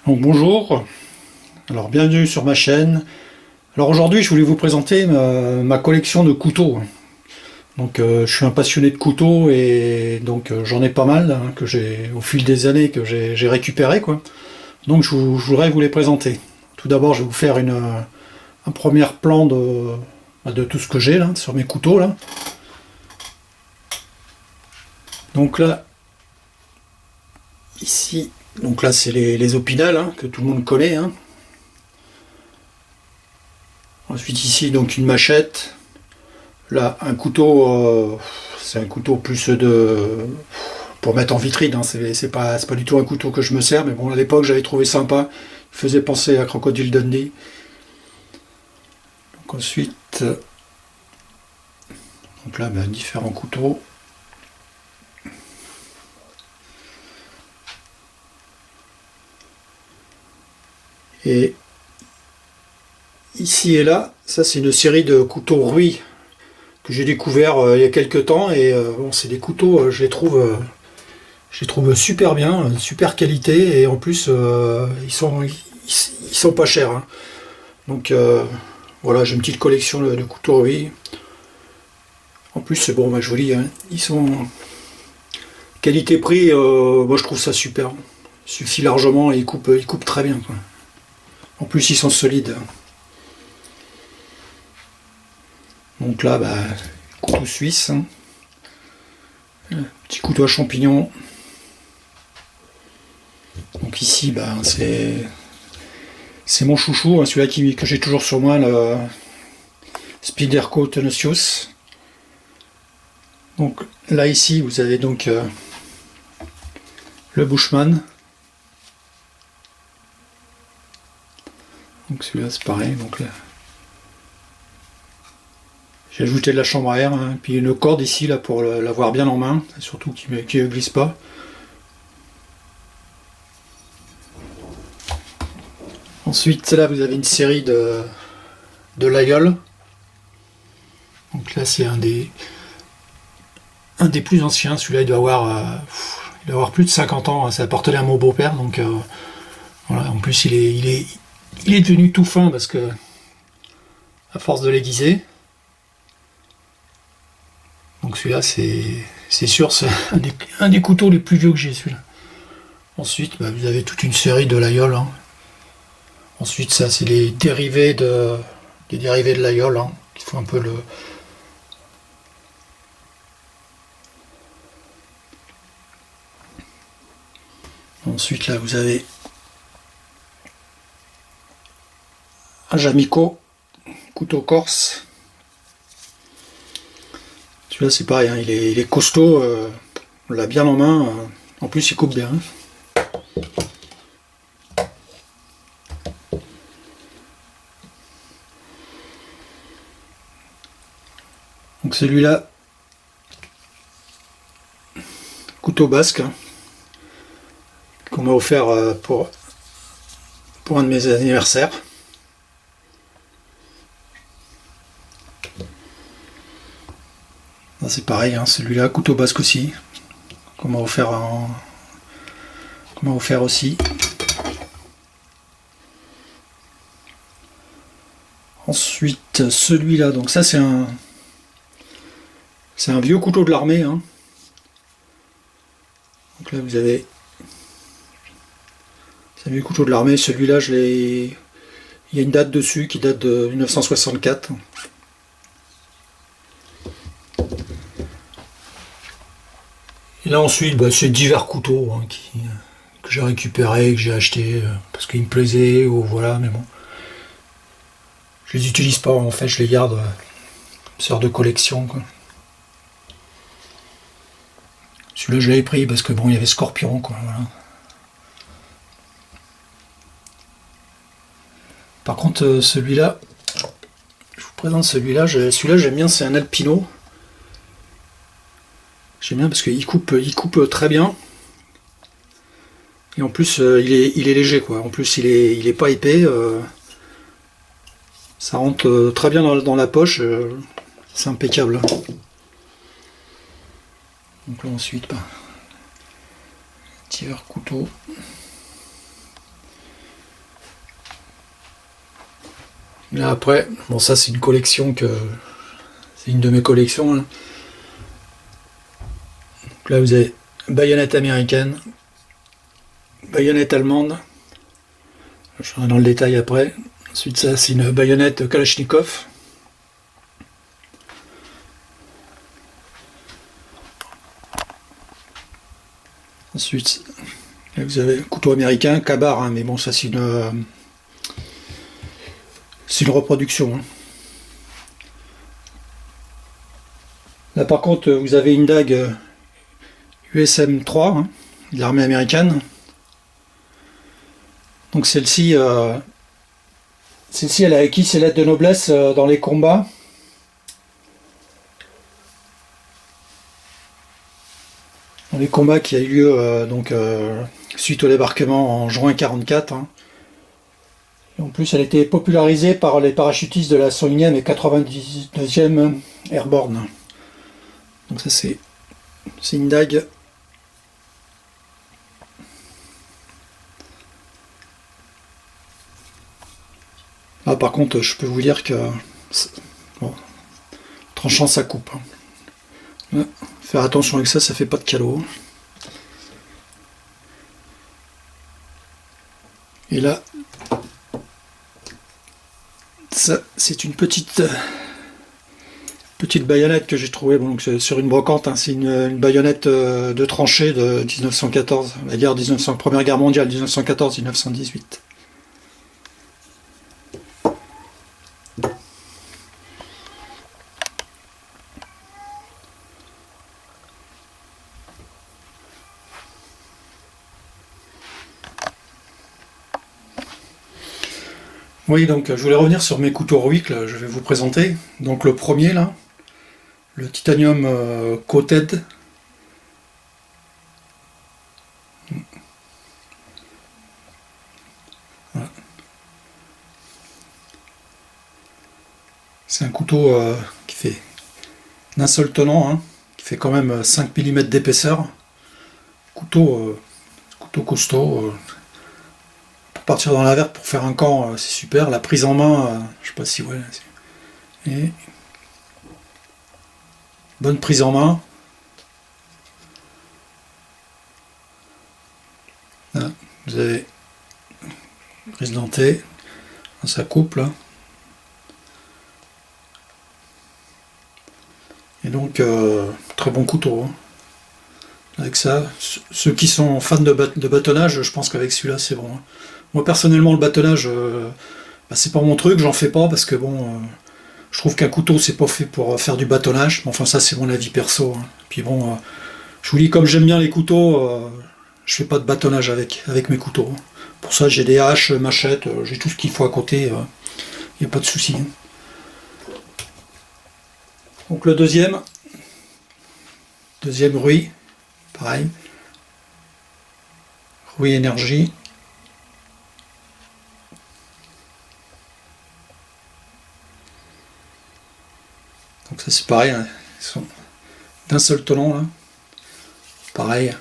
Donc bonjour, alors bienvenue sur ma chaîne. Alors aujourd'hui je voulais vous présenter ma collection de couteaux. Donc je suis un passionné de couteaux et donc j'en ai pas mal que j'ai au fil des années que j'ai récupéré quoi. Donc je voudrais vous les présenter. Tout d'abord je vais vous faire un premier plan de tout ce que j'ai là sur mes couteaux là. Donc là ici, donc là c'est les Opinel que tout le monde connaît. Ensuite ici donc une machette. Là un couteau, c'est un couteau plus pour mettre en vitrine. C'est pas du tout un couteau que je me sers, mais bon à l'époque j'avais trouvé sympa. Il faisait penser à Crocodile Dundee. Donc ensuite, donc là différents couteaux. Et ici et là, ça c'est une série de couteaux Rui que j'ai découvert il y a quelques temps et bon, c'est des couteaux, je les trouve super bien, super qualité et en plus ils sont pas chers. Donc voilà, j'ai une petite collection de couteaux Rui. En plus c'est bon, je vous dis, ils sont qualité-prix, moi je trouve ça super. Il suffit largement et ils coupent très bien quoi. En plus ils sont solides. Donc là, couteau suisse, petit couteau à champignons. Donc ici, c'est mon chouchou, celui-là que j'ai toujours sur moi, le Spyderco Tenacious. Donc là ici, vous avez donc le Bushman. Donc celui-là c'est pareil. Donc là, j'ai ajouté de la chambre à air, puis une corde ici là pour l'avoir bien en main, surtout qu'il ne glisse pas. Ensuite là vous avez une série de Lyell. Donc là c'est un des plus anciens, celui-là il doit avoir plus de 50 ans, ça appartenait à mon beau-père, donc voilà, en plus il est devenu tout fin parce que à force de l'aiguiser. Donc celui-là, c'est sûr, c'est un des couteaux les plus vieux que j'ai, celui-là. Ensuite, vous avez toute une série de Lyell. Ensuite, ça, c'est les dérivés de Lyell, qui font un peu le... Ensuite, là, vous avez un Jamico, couteau corse. Celui-là c'est pareil, il est costaud, on l'a bien en main, en plus il coupe bien. Donc celui-là, couteau basque, qu'on m'a offert pour un de mes anniversaires. C'est pareil, celui-là, couteau basque aussi, qu'on m'a offert aussi. Ensuite, celui-là, donc ça c'est un vieux couteau de l'armée. Donc là vous avez, c'est un vieux couteau de l'armée. Celui-là, il y a une date dessus qui date de 1964. Et là ensuite, c'est divers couteaux que j'ai récupérés, que j'ai achetés parce qu'ils me plaisaient, ou voilà, mais bon. Je les utilise pas, en fait, je les garde, sorte de collection, quoi. Celui-là, je l'avais pris parce que bon, il y avait Scorpion, quoi, voilà. Par contre, celui-là, je vous présente celui-là, j'aime bien, c'est un Alpino. J'aime bien parce qu'il coupe très bien. Et en plus, il est léger, quoi. En plus, il est pas épais. Ça rentre très bien dans la poche. C'est impeccable. Donc là, ensuite, divers couteaux. Là après, bon ça c'est une collection que... C'est une de mes collections. Là, donc là vous avez baïonnette américaine, baïonnette allemande. Je serai dans le détail après. Ensuite ça c'est une baïonnette Kalachnikov. Ensuite, là vous avez un couteau américain, Kabar, hein, mais bon ça c'est une reproduction. Hein. Là par contre vous avez une dague USM 3 hein, de l'armée américaine. Donc celle-ci elle a acquis ses lettres de noblesse dans les combats. Dans les combats qui a eu lieu suite au débarquement en juin 44. Hein. Et en plus elle a été popularisée par les parachutistes de la 101e et 92e Airborne. Donc ça c'est une dague. Là par contre je peux vous dire que bon, tranchant ça coupe. Hein. Là, faire attention avec ça, ça fait pas de calot. Et là, ça c'est une petite baïonnette que j'ai trouvée bon, sur une brocante. Hein. C'est une baïonnette de tranchée de 1914, la guerre Première Guerre mondiale, 1914-1918. Oui, donc je voulais revenir sur mes couteaux Rouy que je vais vous présenter. Donc le premier là, le titanium coated. Voilà. C'est un couteau qui fait d'un seul tenant, hein, qui fait quand même 5 mm d'épaisseur. Couteau costaud. Pour partir dans la verte, pour faire un camp, c'est super. La prise en main, je sais pas si ouais. Et bonne prise en main. Là, vous avez prise dentée. Ça coupe là. Et donc très bon couteau. Hein. Avec ça, ceux qui sont fans de bâtonnage, je pense qu'avec celui-là c'est bon. Hein. Moi personnellement le bâtonnage, c'est pas mon truc, j'en fais pas parce que bon, je trouve qu'un couteau c'est pas fait pour faire du bâtonnage. Mais enfin ça c'est mon avis perso. Hein. Puis bon, je vous dis comme j'aime bien les couteaux, je fais pas de bâtonnage avec mes couteaux. Hein. Pour ça j'ai des haches, machettes, j'ai tout ce qu'il faut à côté, y a pas de souci. Hein. Donc le deuxième Rouy, pareil, Rouy Énergie. Donc ça c'est pareil, hein. Ils sont d'un seul tenant là. Pareil,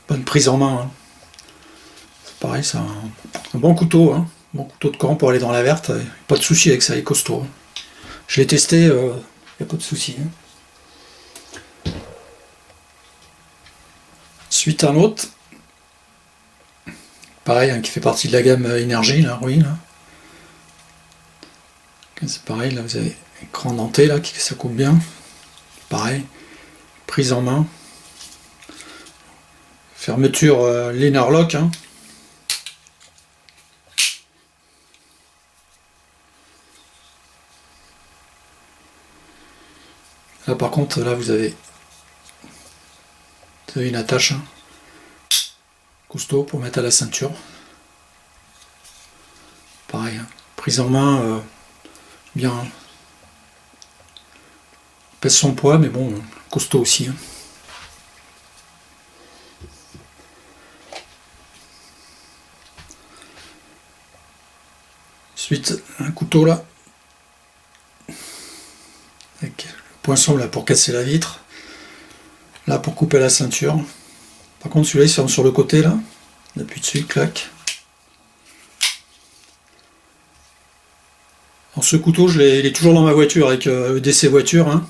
bonne prise en main. Hein. C'est pareil, c'est un bon couteau, hein. Bon couteau de camp pour aller dans la verte. Pas de souci avec ça, il est costaud. Hein. Je l'ai testé, il n'y a pas de souci. Hein. Ensuite un autre, pareil, hein, qui fait partie de la gamme énergie, là, oui, là. C'est pareil, là vous avez écran denté, là, ça coupe bien. Pareil, prise en main. Fermeture linear lock. Hein. Là par contre, là vous avez une attache. Hein. Costaud pour mettre à la ceinture. Pareil, hein. Prise en main bien. Pèse son poids, mais bon, costaud aussi. Hein. Ensuite, un couteau là, avec le poinçon là pour casser la vitre, là pour couper la ceinture. Par contre, celui-là il se ferme sur le côté là, on appuie dessus, clac. ce couteau, il est toujours dans ma voiture avec EDC voiture, hein.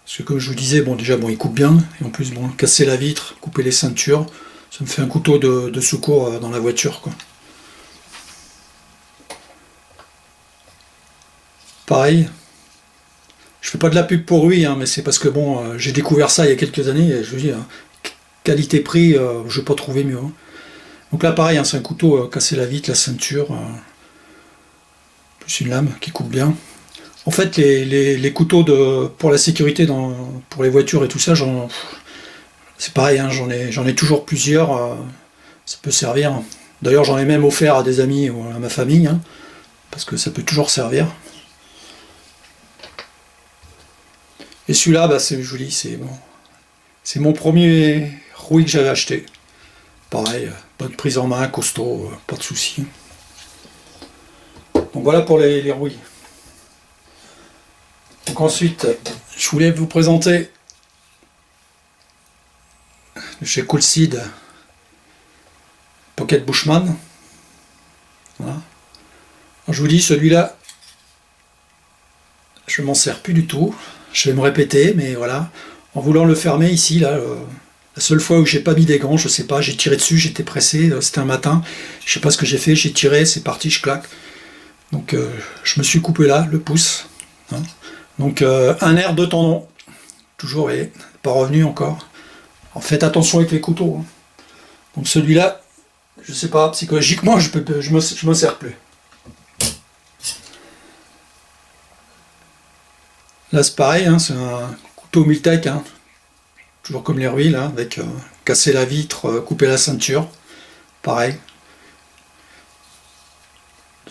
Parce que comme je vous disais, bon déjà bon il coupe bien, et en plus bon casser la vitre, couper les ceintures, ça me fait un couteau de secours dans la voiture quoi. Pareil, je fais pas de la pub pour lui, hein, mais c'est parce que bon j'ai découvert ça il y a quelques années, et je vous dis, hein, qualité-prix, je vais pas trouver mieux, hein. Donc là pareil, hein, c'est un couteau casser la vitre, la ceinture, plus une lame qui coupe bien. En fait, les couteaux pour la sécurité pour les voitures et tout ça, c'est pareil, hein, j'en ai toujours plusieurs, ça peut servir. D'ailleurs, j'en ai même offert à des amis ou à ma famille, hein, parce que ça peut toujours servir. Et celui-là, bah, je vous dis, c'est bon, c'est mon premier rouille que j'avais acheté. Pareil, bonne prise en main, costaud, pas de soucis. Donc voilà pour les rouilles. Donc ensuite, je voulais vous présenter de chez Coolseed Pocket Bushman. Voilà. Alors, je vous dis, celui-là, je m'en sers plus du tout. Je vais me répéter, mais voilà. En voulant le fermer ici, là, la seule fois où j'ai pas mis des gants, je sais pas, j'ai tiré dessus, j'étais pressé, c'était un matin, je sais pas ce que j'ai fait, j'ai tiré, c'est parti, je claque. Donc je me suis coupé là, le pouce, hein. Donc un nerf de tendon, toujours, et pas revenu encore. Alors faites attention avec les couteaux, hein. Donc celui-là, je sais pas, psychologiquement, je me sers plus. Là c'est pareil, hein, c'est un couteau Multec, hein, toujours comme les ruilles, hein, avec casser la vitre, couper la ceinture, pareil.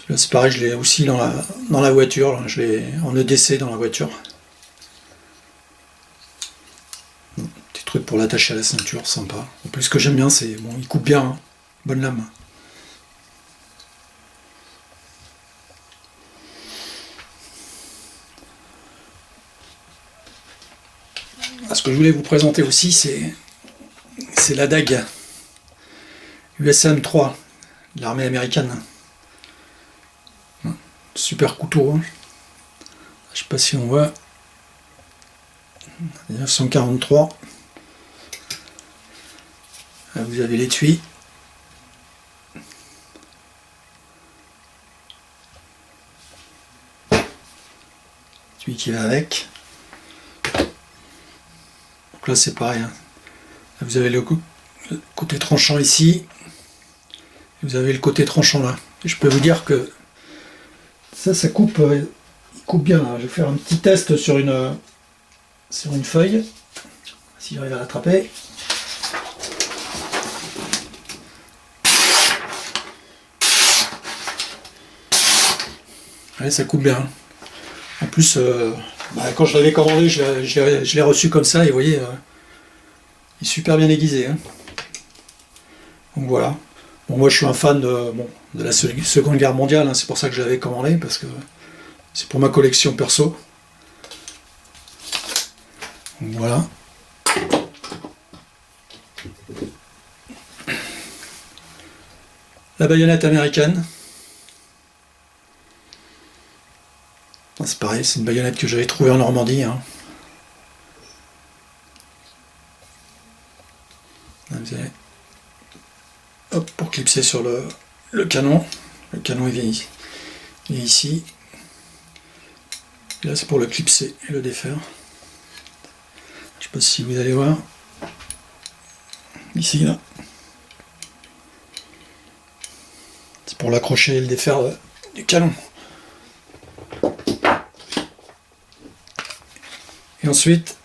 Là c'est pareil, je l'ai aussi dans la voiture, là, je l'ai en EDC dans la voiture. Petit truc pour l'attacher à la ceinture, sympa. En plus ce que j'aime bien, c'est bon, il coupe bien, hein, bonne lame. Ce que je voulais vous présenter aussi, c'est la dague USM 3 de l'armée américaine. Super couteau, hein. Je sais pas si on voit. 1943. Là, vous avez l'étui. L'étui qui va avec. Donc là c'est pareil, hein. Là, vous avez le côté tranchant ici. Et vous avez le côté tranchant là. Et je peux vous dire que ça coupe, il coupe bien là. Je vais faire un petit test sur une feuille, si j'arrive à l'attraper. Ouais, ça coupe bien. En plus, quand je l'avais commandé, je l'ai reçu comme ça, et vous voyez, il est super bien aiguisé, hein. Donc voilà. Bon, moi je suis un fan de la Seconde Guerre mondiale, hein, c'est pour ça que je l'avais commandé, parce que c'est pour ma collection perso. Donc voilà. La baïonnette américaine. C'est pareil, c'est une baïonnette que j'avais trouvée en Normandie, hein. Là, vous allez, hop, pour clipser sur le canon. Le canon il est ici. Et là c'est pour le clipser et le défaire. Je sais pas si vous allez voir. Ici là. C'est pour l'accrocher et le défaire du canon. Et ensuite,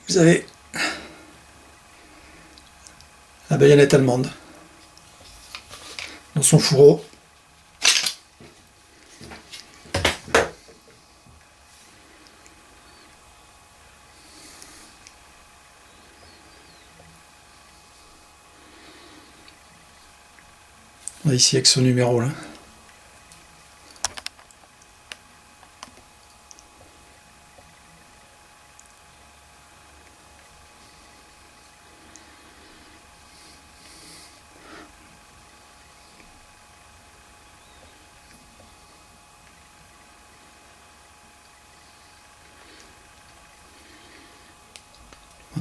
vous avez la baïonnette allemande dans son fourreau. Ici avec son numéro là.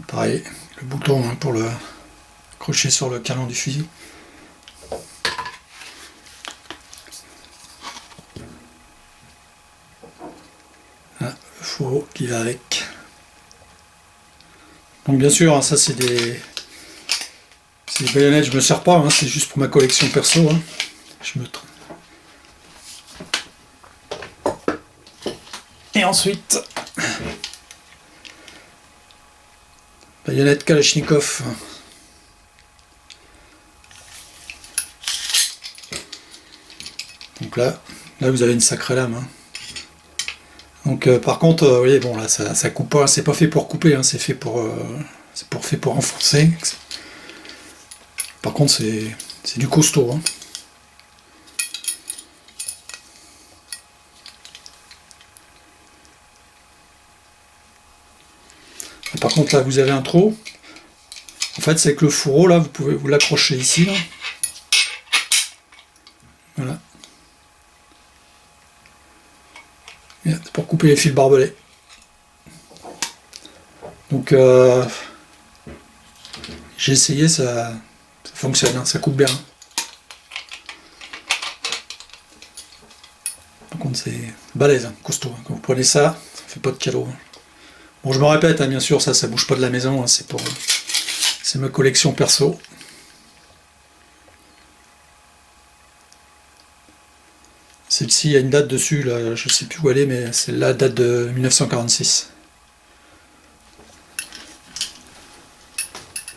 Pareil, le bouton hein, pour le accrocher sur le canon du fusil. Ah, le fourreau qui va avec. Donc bien sûr, hein, ça c'est des baïonnettes, je me sers pas, hein, c'est juste pour ma collection perso. Hein. Et ensuite, baïonnette Kalachnikov. Donc là vous avez une sacrée lame. Hein. Donc par contre, vous voyez, bon là ça coupe pas, c'est pas fait pour couper, hein, c'est fait pour enfoncer. Par contre c'est du costaud. Hein. Par contre là vous avez un trou. En fait c'est que le fourreau là vous pouvez vous l'accrocher ici. Là. Voilà. C'est pour couper les fils barbelés. Donc j'ai essayé, ça fonctionne, hein, ça coupe bien. Par contre c'est balèze, hein, costaud. Hein. Quand vous prenez ça, ça fait pas de cadeau. Hein. Bon je me répète, hein, bien sûr, ça bouge pas de la maison, hein, c'est ma collection perso. Celle-ci, il y a une date dessus, là, je sais plus où elle est, mais c'est la date de 1946.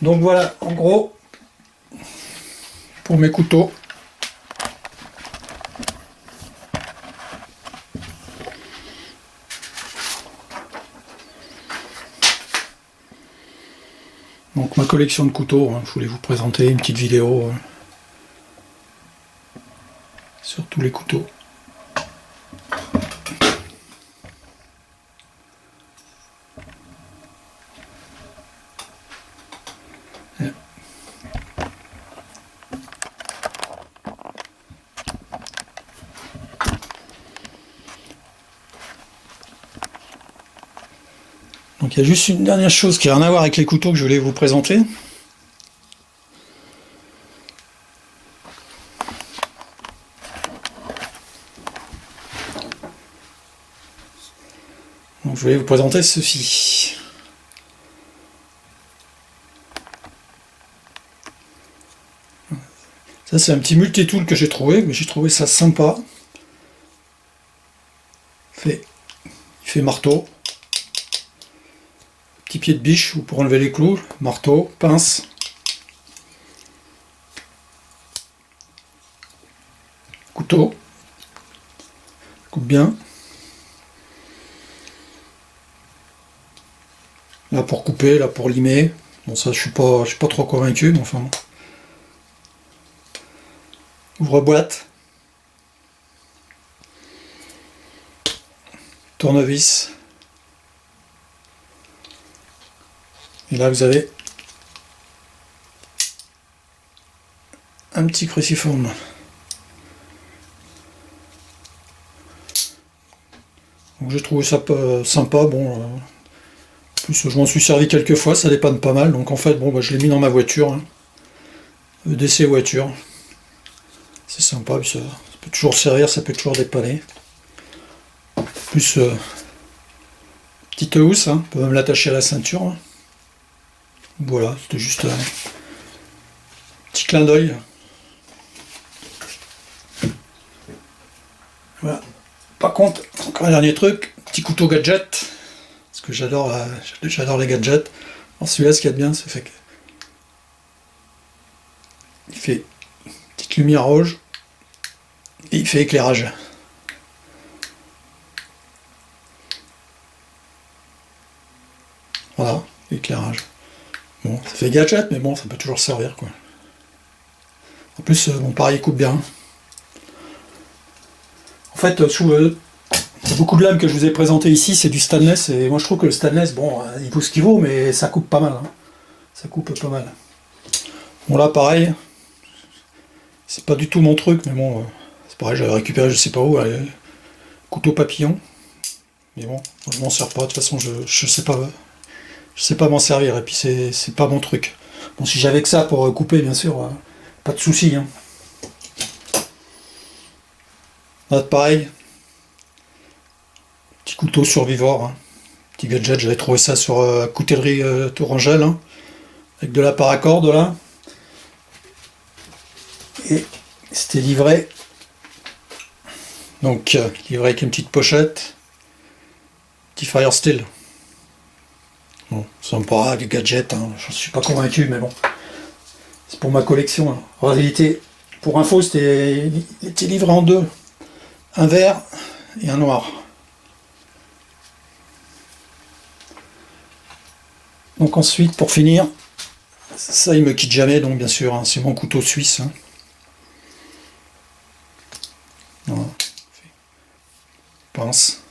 Donc voilà, en gros, pour mes couteaux. Donc ma collection de couteaux, hein, je voulais vous présenter une petite vidéo sur tous les couteaux. Donc il y a juste une dernière chose qui n'a rien à voir avec les couteaux que je voulais vous présenter. Donc je voulais vous présenter ceci. Ça c'est un petit multitool que j'ai trouvé, mais j'ai trouvé ça sympa. Il fait marteau. Petit pied de biche pour enlever les clous, marteau, pince. Couteau. Coupe bien. Là pour couper, là pour limer. Bon ça je suis pas trop convaincu, mais enfin. Ouvre-boîte. Tournevis. Et là vous avez un petit cruciforme. Donc j'ai trouvé ça sympa, bon. En plus je m'en suis servi quelques fois, ça dépanne pas mal. Donc en fait bon bah, je l'ai mis dans ma voiture. Hein. EDC voiture. C'est sympa, ça peut toujours servir, ça peut toujours dépanner. Plus petite housse, hein, on peut même l'attacher à la ceinture. Hein. Voilà, c'était juste un petit clin d'œil. Voilà. Par contre, encore un dernier truc, petit couteau gadget, parce que j'adore les gadgets. Alors celui-là, ce qu'il y a de bien, c'est fait que il fait une petite lumière rouge et il fait éclairage. Voilà, éclairage. Bon, ça fait gadget, mais bon, ça peut toujours servir, quoi. En plus, bon, pareil, il coupe bien. En fait, beaucoup de lames que je vous ai présentées ici, c'est du stainless, et moi je trouve que le stainless, bon, il vaut ce qu'il vaut, mais ça coupe pas mal. Hein. Ça coupe pas mal. Bon, là, pareil, c'est pas du tout mon truc, mais bon, c'est pareil, j'avais récupéré, je sais pas où, couteau papillon. Mais bon, je m'en sers pas, de toute façon, je sais pas je sais pas m'en servir, et puis c'est pas mon truc. Bon, si j'avais que ça pour couper, bien sûr, pas de souci. Hein. Là, pareil, petit couteau survivor, hein. Petit gadget, j'avais trouvé ça sur coutellerie Tourangelle, hein, avec de la paracorde là. Et c'était livré. Donc livré avec une petite pochette. Petit Fire Steel. Bon, ça me paraît du gadget, hein. Je suis pas convaincu, mais bon. C'est pour ma collection. Hein. En réalité, pour info, il était livré en deux. Un vert et un noir. Donc ensuite, pour finir, ça il me quitte jamais, donc bien sûr, hein, c'est mon couteau suisse. Hein. Voilà. Pince.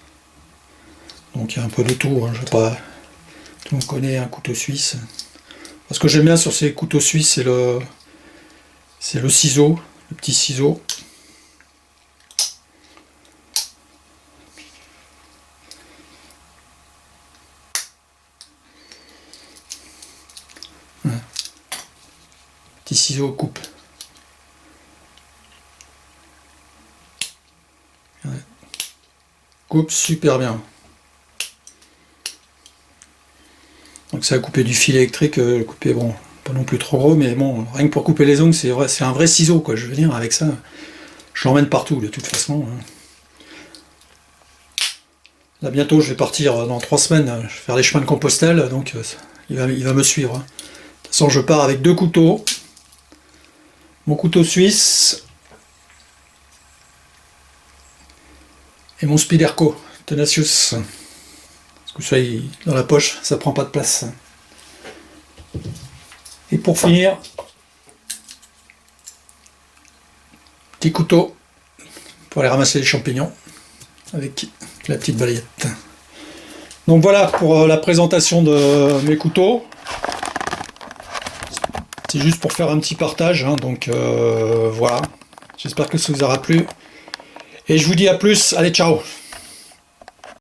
Donc il y a un peu de tout, hein. Je vais pas. Tout le monde connaît un couteau suisse. Ce que j'aime bien sur ces couteaux suisses, c'est le ciseau, le petit ciseau. Ouais. Petit ciseau coupe. Ouais. Coupe super bien. Donc ça a coupé du fil électrique, couper bon, pas non plus trop gros, mais bon, rien que pour couper les ongles, c'est un vrai ciseau, quoi. Je veux dire, avec ça, je l'emmène partout de toute façon. Hein. Là bientôt, je vais partir dans 3 semaines, je vais faire les chemins de Compostelle, donc il va me suivre. Hein. De toute façon, je pars avec 2 couteaux, mon couteau suisse et mon Spyderco Tenacious. Que ça, dans la poche, ça prend pas de place. Et pour finir, petit couteau pour aller ramasser les champignons avec la petite balayette. Donc voilà pour la présentation de mes couteaux. C'est juste pour faire un petit partage, hein, donc voilà. J'espère que ça vous aura plu. Et je vous dis à plus, allez ciao!